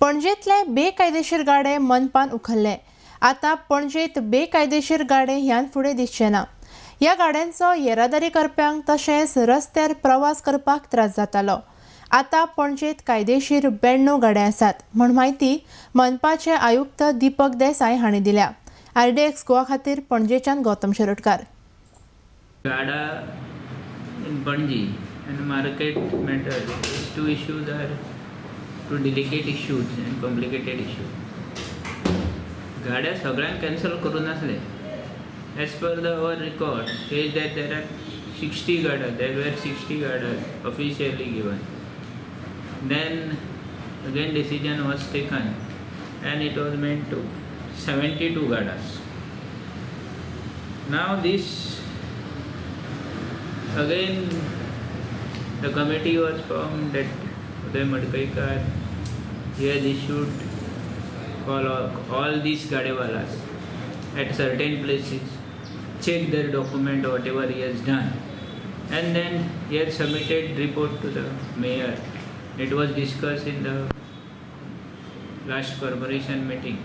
पणजेतले बेकायदेशीर गाडे मनपान उखल्ले. आतां पणजेत बेकायदेशीर गाडे ह्यान फुडें दिसचे ना. ह्या गाड्यांचो येरादारी करप्यांक तशेंच रस्त्यार प्रवास करपाक त्रास जातालो. आतां पणजेत कायदेशीर 92 गाड्या आसात म्हण म्हायती मनपाचे आयुक्त दीपक देसाय हांणी दिल्या. RDX गोवा खातीर पणजेच्यान Gautam Shirodkar. Gada in Panji and market matters. Two issues are two delicate issues and complicated issues. Gada सगळ्यांक कॅन्सल करून असले. As per our record, says that there are 60 gadas. There were 60 gadas officially given. Then again decision was taken and it was meant to 72 gadas. Now this again the committee was formed that Uday Madkaikar, he has issued call all these gadewalas at certain places, check their document whatever he has done, and then he has submitted report to the mayor. It was discussed in the last corporation meeting,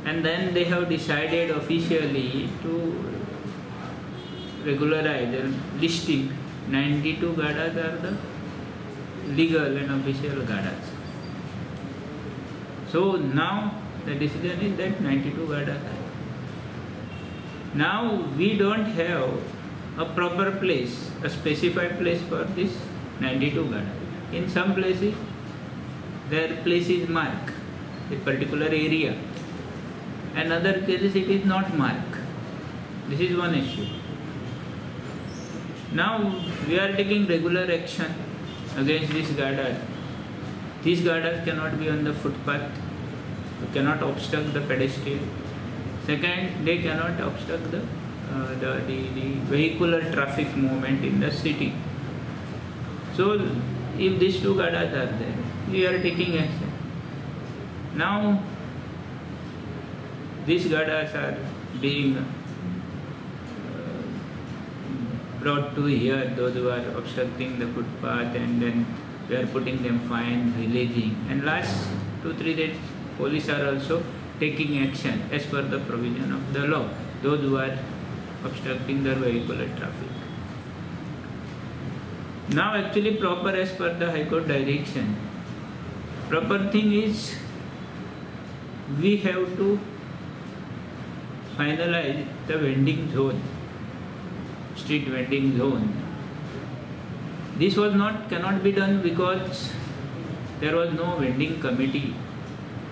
and then they have decided officially to regularize and listing 92 gadas are the legal and official gadas. So now the decision is that 92 gadas are. Now we don't have a proper place, a specified place for this 92 gadas. In some places their place is marked, a particular area, and other cases it is not marked. This is one issue. Now we are taking regular action against these gadas. These gadas cannot be on the footpath, cannot obstruct the pedestrian. Second, they cannot obstruct the vehicular traffic movement in the city. So if these two gadas are there, we are taking action. Now these gadas are being brought to here, those who are obstructing the footpath, and then we are putting them fine, releasing. And last 2-3 days, police are also taking action as per the provision of the law, those who are obstructing the vehicular traffic. Now actually proper as per the High Court direction, proper thing is we have to finalize the vending zone, street vending zone. This was cannot be done because there was no vending committee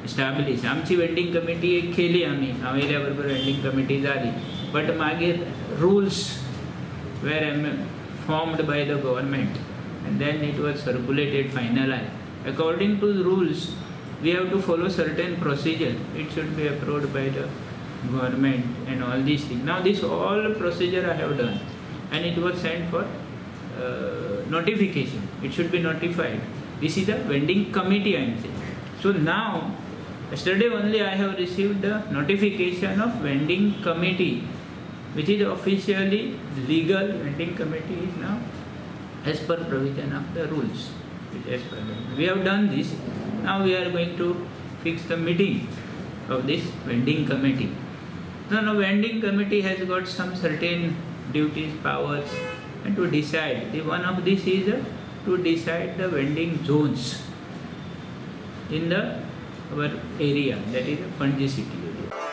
established. आमची vending committee एक केली आम्ही, आमच्या बरोबर vending committee झाली, but मागीर rules were formed by the government and then it was circulated, finalized. According to the rules, we have to follow certain procedure. It should be approved by the government and all these things. Now this all procedure I have done and it was sent for notification. It should be notified. This is a vending committee I am saying. So now yesterday only I have received the notification of vending committee, which is officially legal. Vending committee is now as per provision of the rules. As per we have done this. Now we are going to fix the meeting of this vending committee. So now vending committee has got some certain duties, powers, and to decide. One of this is to decide the vending zones in our area, that is Panji city area.